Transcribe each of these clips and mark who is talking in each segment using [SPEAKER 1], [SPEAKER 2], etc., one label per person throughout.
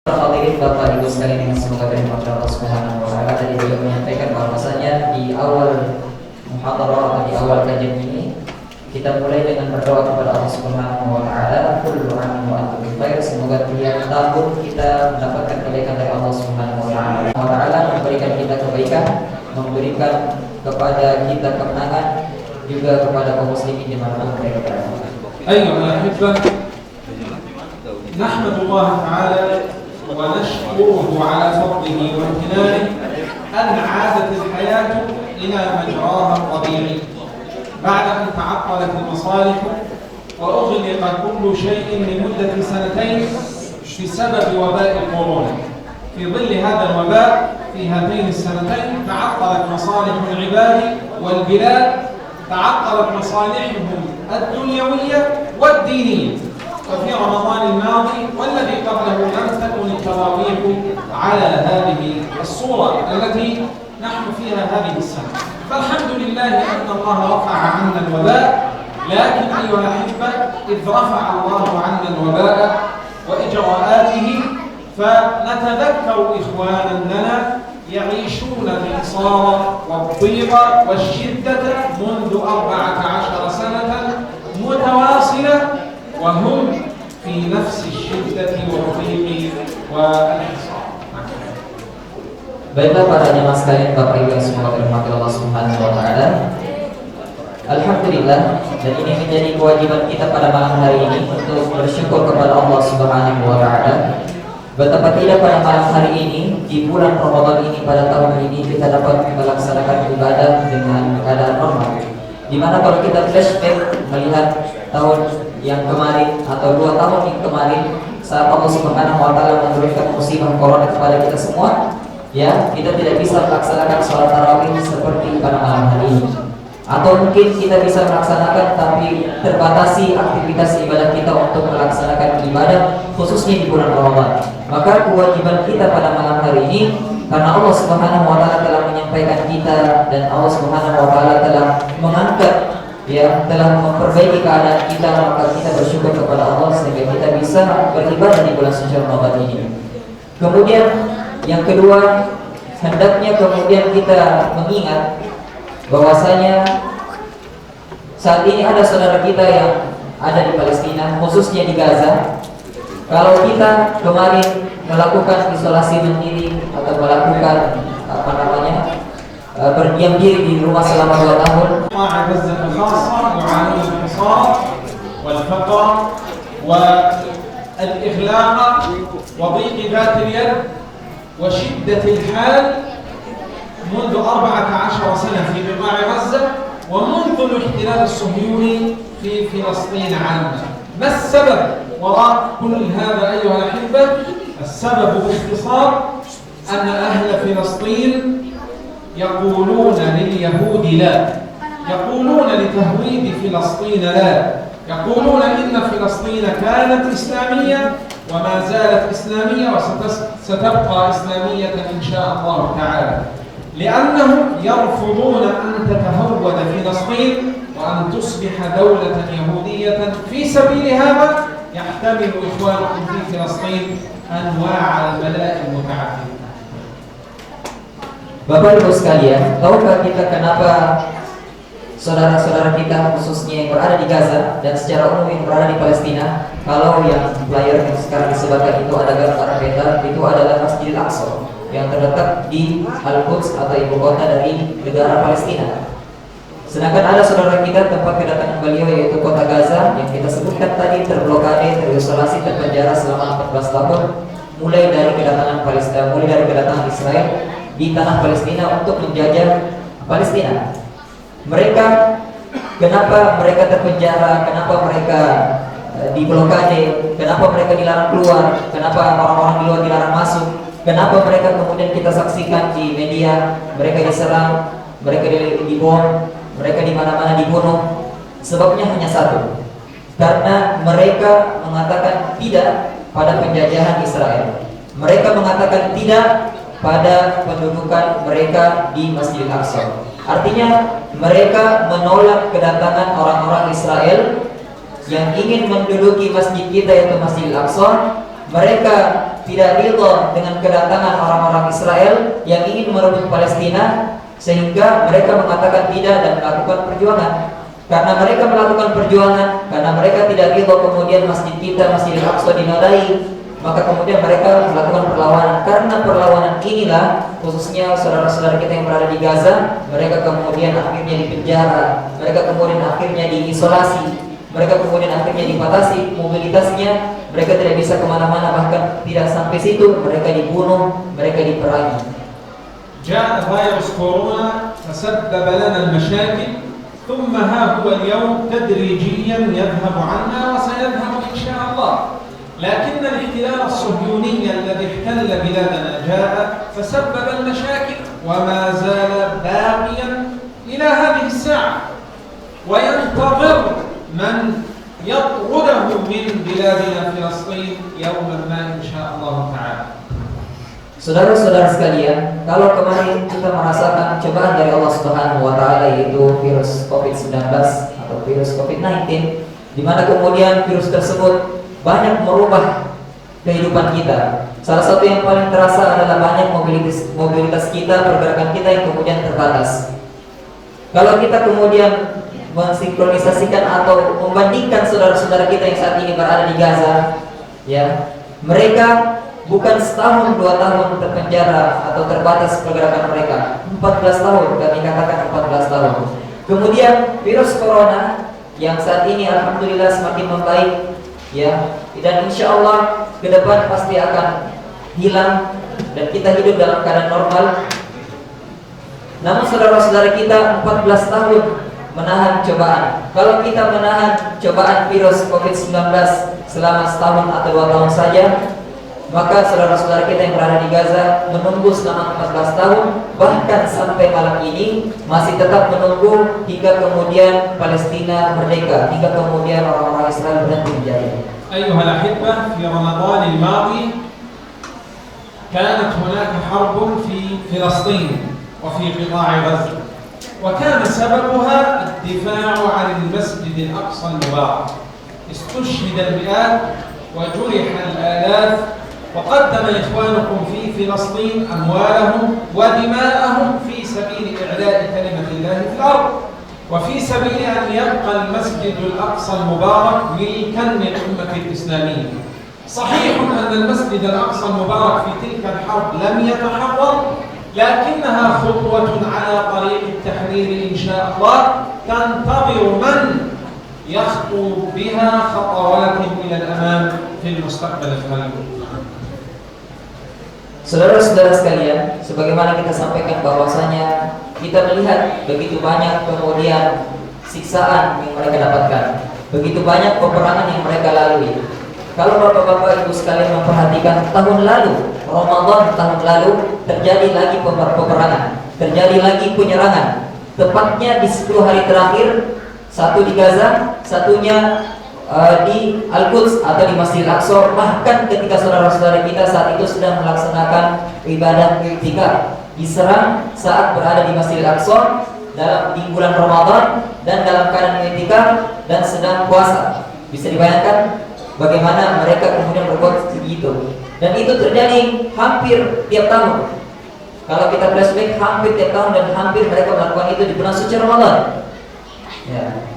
[SPEAKER 1] Hadirin Bapak Ibu sekalian yang semoga dirahmati Allah Subhanahu wa taala, tadi beliau menyampaikan bahwasanya di awal muhadarah atau di awal kajian ini kita mulai dengan berdoa kepada Allah Subhanahu wa taala, kullu amin wa antum bikhair, semoga tiap tahun kita mendapatkan kebaikan dari Allah Subhanahu wa taala, memberikan kita kebaikan, memberikan kepada kita kemenangan, juga kepada kaum muslimin dimanapun mereka berada.
[SPEAKER 2] أيها الأحبة، نحمد الله تعالى ونشكره على فضله وامتنانه أن عادت الحياة إلى مجراها الطبيعي بعد أن تعطلت المصالح وأغلق كل شيء لمدة سنتين بسبب وباء الكورونا. في ظل هذا الوباء في هاتين السنتين تعطلت مصالح العباد والبلاد، تعطلت مصالحهم الدنيوية والدينية. ففي رمضان الماضي والذي قبله لم تكن التراويح على هذه الصورة التي نحن فيها هذه السنة، فالحمد لله أن الله رفع عنا الوباء. لكن أيها الأحبة، إذ رفع الله عنا الوباء وإجراءاته فنتذكر إخوانا لنا يعيشون الحصار والضيق والشدة منذ 14 سنة متواصلة، وهم في نفس الشدة والضيق والحصار.
[SPEAKER 1] Baiklah para jemaah sekalian, Bapak Ibu yang semoga dirahmati Allah Subhanahu wa taala. Alhamdulillah, dan ini menjadi kewajiban kita pada malam hari ini untuk bersyukur kepada Allah Subhanahu wa taala. Betapa tidak pada malam hari ini, di bulan Ramadan ini, pada tahun ini kita dapat melaksanakan ibadah dengan keadaan normal. Dimana kalau kita flashback melihat tahun yang kemarin atau 2 tahun yang kemarin, saat Allah Subhanahu wa taala menurunkan musibah corona kepada kita semua, ya, kita tidak bisa melaksanakan sholat tarawih seperti pada malam hari ini. Atau mungkin kita bisa melaksanakan tapi terbatasi aktivitas ibadah kita untuk melaksanakan ibadah khususnya di bulan Ramadan. Maka kewajiban kita pada malam hari ini, karena Allah Subhanahu wa taala telah menyampaikan kita dan Allah Subhanahu wa taala telah mengangkat, ya, telah memperbaiki keadaan kita, maka kita bersyukur kepada Allah sehingga kita bisa beribadah di bulan suci Ramadan ini. Kemudian yang kedua, hendaknya kemudian kita mengingat bahwasanya saat ini ada saudara kita yang ada di Palestina, khususnya di Gaza. Kalau kita kemarin melakukan isolasi mandiri atau melakukan berdiam diri di rumah selama 2 tahun,
[SPEAKER 2] والإغلاق وضيق ذات اليد وشدة الحال منذ 14 سنة في قطاع غزة ومنذ الاحتلال الصهيوني في فلسطين عامة. ما السبب وراء كل هذا أيها الأحبة؟ السبب باختصار أن أهل فلسطين يقولون لليهود لا، يقولون لتهويد فلسطين لا، يقولون إن فلسطين كانت إسلامية وما زالت إسلامية وستبقى إسلامية إن شاء الله تعالى، لأنهم يرفضون أن تتهود فلسطين وأن تصبح دولة يهودية. في سبيل هذا يحتمل إخوانكم في فلسطين أنواع البلاء المتعددة.
[SPEAKER 1] Bapak Ibu sekalian, tahukah kita kenapa saudara-saudara kita khususnya yang berada di Gaza dan secara umum yang berada di Palestina, kalau yang flyer yang sekarang disebarkan itu ada gambar peta, itu adalah Masjidil Aqsa yang terletak di Al-Quds atau ibu kota dari negara Palestina. Sedangkan ada saudara kita tempat kedatangan beliau yaitu kota Gaza yang kita sebutkan tadi terblokade, terisolasi, terpenjara selama 14 tahun mulai dari kedatangan Palestina, mulai dari kedatangan Israel di tanah Palestina untuk menjajah Palestina. Mereka, kenapa mereka terpenjara, kenapa mereka diblokade, kenapa mereka dilarang keluar, kenapa orang-orang di luar dilarang masuk, kenapa mereka kemudian kita saksikan di media mereka diserang, mereka dibom, mereka di mana-mana dibunuh. Sebabnya hanya satu, karena mereka mengatakan tidak pada penjajahan Israel. Mereka mengatakan tidak pada pendudukan mereka di Masjidil Aqsa. Artinya mereka menolak kedatangan orang-orang Israel yang ingin menduduki masjid kita yaitu Masjidil Aqsa. Mereka tidak ridha dengan kedatangan orang-orang Israel yang ingin merebut Palestina, sehingga mereka mengatakan tidak dan melakukan perjuangan. Karena mereka melakukan perjuangan, karena mereka tidak ridha kemudian masjid kita, Masjidil Aqsa dinodai, maka kemudian mereka melakukan perlawanan. Karena perlawanan inilah, khususnya saudara-saudara kita yang berada di Gaza, mereka kemudian akhirnya dipenjara, mereka kemudian akhirnya diisolasi, mereka kemudian akhirnya dibatasi mobilitasnya, mereka tidak bisa kemana-mana, bahkan tidak sampai situ, mereka dibunuh, mereka diperangi.
[SPEAKER 2] جاء فيروس كورونا فسبب لنا المشاكل ثم ها هو اليوم تدريجيا يذهب عنا وسيذهب إن شاء الله. لكن الاحتلال الصهيوني الذي احتل بلادنا جاء فسبب المشاكل وما زال باقيا إلى هذه الساعة وينتظر من يطرده من بلادنا فلسطين يوما ما إن شاء الله تعالى.
[SPEAKER 1] Saudara-saudara sekalian, kalau kemarin kita merasakan cobaan dari Allah Subhanahu wa taala, yaitu virus COVID-19 atau virus COVID-19, di mana kemudian virus tersebut banyak merubah kehidupan kita. Salah satu yang paling terasa adalah banyak mobilitas kita, pergerakan kita yang kemudian terbatas. Kalau kita kemudian mensinkronisasikan atau membandingkan saudara-saudara kita yang saat ini berada di Gaza, ya, mereka bukan setahun 2 tahun terpenjara atau terbatas pergerakan mereka, 14 tahun, kami katakan 14 tahun. Kemudian virus corona yang saat ini alhamdulillah semakin membaik, ya, dan insya Allah ke depan pasti akan hilang dan kita hidup dalam keadaan normal. Namun saudara-saudara kita 14 tahun menahan cobaan. Kalau kita menahan cobaan virus COVID-19 selama setahun atau 2 tahun saja, maka saudara-saudara kita yang berada di Gaza menunggu selama 14 tahun, bahkan sampai malam ini masih tetap menunggu hingga kemudian Palestina merdeka, hingga kemudian orang-orang Israel berhenti menjajah.
[SPEAKER 2] أيها الأحبة، في رمضان الماضي كانت هناك حرب في فلسطين وفي قطاع غزة، وكان سببها الدفاع عن المسجد الأقصى المبارك. استشهد المئات وجرح الآلاف، وقدم إخوانكم في فلسطين أموالهم ودماءهم في سبيل إعلاء كلمة الله في الأرض، وفي سبيل أن يبقى المسجد الأقصى المبارك ملكا للأمة الإسلامية. صحيح أن المسجد الأقصى المبارك في تلك الحرب لم يتحرر، لكنها خطوة على طريق التحرير إن شاء الله، تنتظر من يخطو بها خطوات إلى الأمام في المستقبل القريب.
[SPEAKER 1] Saudara-saudara sekalian, sebagaimana kita sampaikan bahwasanya kita melihat begitu banyak kemudian siksaan yang mereka dapatkan, begitu banyak peperangan yang mereka lalui. Kalau bapak-bapak ibu sekalian memperhatikan tahun lalu, Ramadan tahun lalu terjadi lagi peperangan, terjadi lagi penyerangan. Tepatnya di 10 hari terakhir, satu di Gaza, satunya di Al-Quds atau di Masjidil Aqsa. Bahkan ketika saudara-saudara kita saat itu sedang melaksanakan ibadah i'tikaf, diserang saat berada di Masjidil Aqsa di bulan Ramadan dan dalam keadaan i'tikaf dan sedang puasa. Bisa dibayangkan bagaimana mereka kemudian berbuat begitu. Dan itu terjadi hampir tiap tahun. Kalau kita flashback, hampir tiap tahun dan hampir mereka melakukan itu di bulan suci Ramadan. Ya.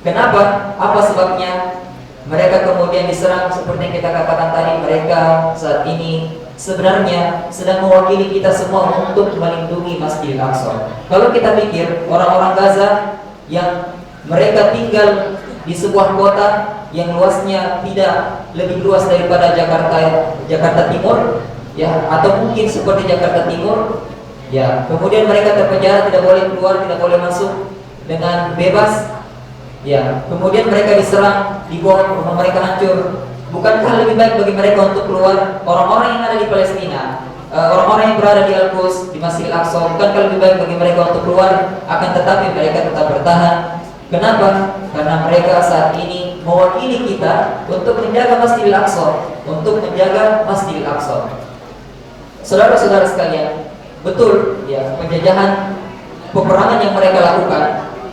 [SPEAKER 1] Kenapa? Apa sebabnya? Mereka kemudian diserang seperti yang kita katakan tadi. Mereka saat ini sebenarnya sedang mewakili kita semua untuk melindungi Masjidil Aqsa. Kalau kita pikir orang-orang Gaza yang mereka tinggal di sebuah kota yang luasnya tidak lebih luas daripada Jakarta Timur, ya, atau mungkin seperti Jakarta Timur, ya, kemudian mereka terpenjara, tidak boleh keluar, tidak boleh masuk dengan bebas. Ya, kemudian mereka diserang, dibom, rumah mereka hancur. Bukankah lebih baik bagi mereka untuk keluar? Orang-orang yang ada di Palestina, orang-orang yang berada di Al-Quds, di Masjidil Aqsa, bukankah lebih baik bagi mereka untuk keluar? Akan tetapi mereka tetap bertahan. Kenapa? Karena mereka saat ini mewakili kita untuk menjaga Masjidil Aqsa, untuk menjaga Masjidil Aqsa. Saudara-saudara sekalian, betul ya, penjajahan, peperangan yang mereka lakukan,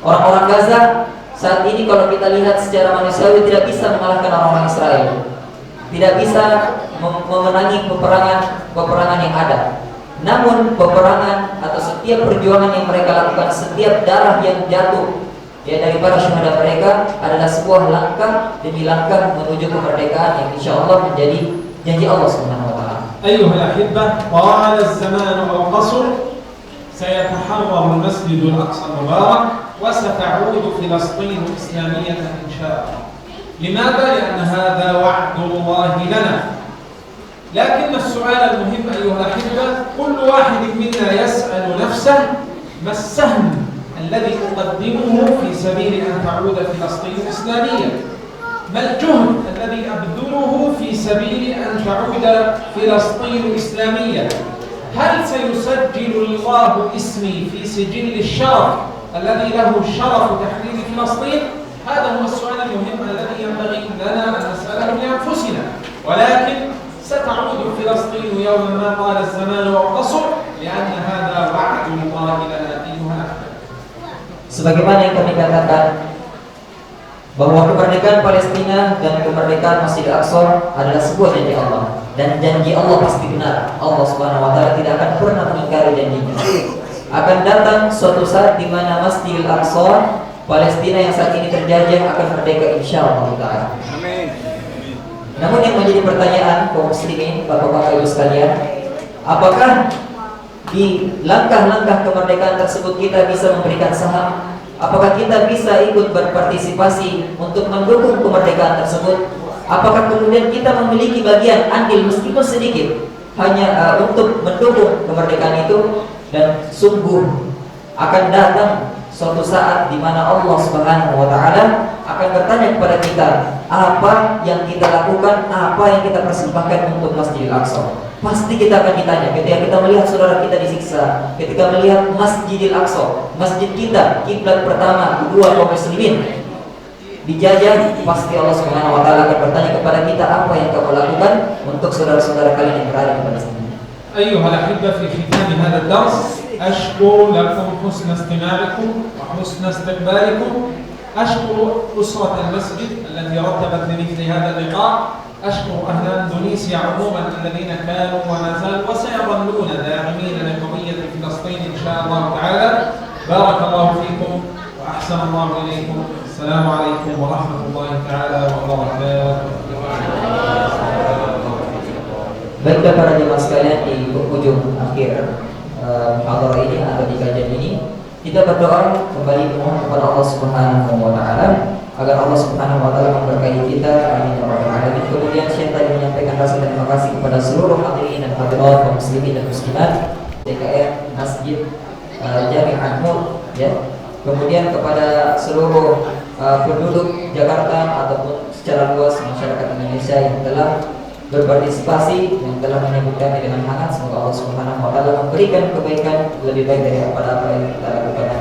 [SPEAKER 1] orang-orang Gaza saat ini kalau kita lihat secara manusiawi tidak bisa mengalahkan orang-orang Israel, tidak bisa memenangi peperangan yang ada. Namun peperangan atau setiap perjuangan yang mereka lakukan, setiap darah yang jatuh ya dari para syuhada mereka adalah sebuah langkah demi langkah menuju kemerdekaan yang insyaallah menjadi janji Allah Subhanahu wa taala.
[SPEAKER 2] أيها الأحبة، طال الزمان أو قصر سيتحرر المسجد الأقصى المبارك وستعود فلسطين إسلامية إن شاء الله. لماذا؟ لأن هذا وعد الله لنا. لكن السؤال المهم أيها الأحبة، كل واحد منا يسأل نفسه ما السهم الذي أقدمه في سبيل أن تعود فلسطين إسلامية؟ ما الجهد الذي أبذله في سبيل أن تعود فلسطين إسلامية؟ هل سيسجل الله اسمي في سجل الشرف الذي له شرف تحرير فلسطين؟ هذا هو السؤال المهم الذي ينبغي لنا أن نسأله لأنفسنا. ولكن ستعود فلسطين يوما ما طال الزمان وقصر، لأن هذا وعد الله لنا أيها الأحبة.
[SPEAKER 1] Sebagaimana yang kami katakan bahwa kemerdekaan Palestina dan kemerdekaan Masjidil Aqsa adalah sebuah janji Allah, dan janji Allah pasti benar. Allah Subhanahu wa taala tidak akan pernah mengingkari janjinya. Akan datang suatu saat di mana Masjidil Aqsa Palestina yang saat ini terjajah akan merdeka insyaallah taala. Amin. Namun yang menjadi pertanyaan kaum muslimin, Bapak-bapak Ibu sekalian, apakah di langkah-langkah kemerdekaan tersebut kita bisa memberikan saham? Apakah kita bisa ikut berpartisipasi untuk mendukung kemerdekaan tersebut? Apakah kemudian kita memiliki bagian andil meskipun sedikit hanya untuk mendukung kemerdekaan itu? Dan sungguh akan datang suatu saat di mana Allah Subhanahu wa taala akan bertanya kepada kita, apa yang kita lakukan, apa yang kita persembahkan untuk Masjidil Aqsa. Pasti kita akan ditanya ketika kita melihat saudara kita disiksa, ketika melihat Masjidil Aqsa, masjid kita, kiblat pertama, kedua kaum muslimin dijajah. Pasti Allah Subhanahu wa taala akan bertanya kepada kita, apa yang kamu lakukan untuk saudara-saudara kalian yang berada di Palestina.
[SPEAKER 2] أيها الأحبة، في ختام هذا الدرس أشكر لكم حسن استماعكم وحسن استقبالكم. أشكر أسرة المسجد التي رتبت لمثل هذا اللقاء. أشكر أهل إندونيسيا عموما الذين كانوا وما زالوا وسيظلون داعمين لقضية فلسطين إن شاء الله تعالى. بارك الله فيكم وأحسن الله إليكم. السلام عليكم ورحمة الله تعالى وبركاته.
[SPEAKER 1] Baiklah para jemaah sekalian, di penghujung akhir muhadharah ini atau di kajian ini, kita berdoa kembali memohon kepada Allah Subhanahu wa taala agar Allah Subhanahu wa taala memberkahi kita, amin ya rabbal alamin. Kemudian saya tadi menyampaikan rasa terima kasih kepada seluruh hadirin dan hadirat kaum muslimin dan muslimat DKR Masjid Jami' An-Nur ya. Kemudian kepada seluruh penduduk Jakarta ataupun secara luas masyarakat Indonesia yang telah berpartisipasi, yang telah menyambut kami dengan hangat. Semoga Allah Subhanahu wa taala memberikan kebaikan lebih baik daripada apa yang kita lakukan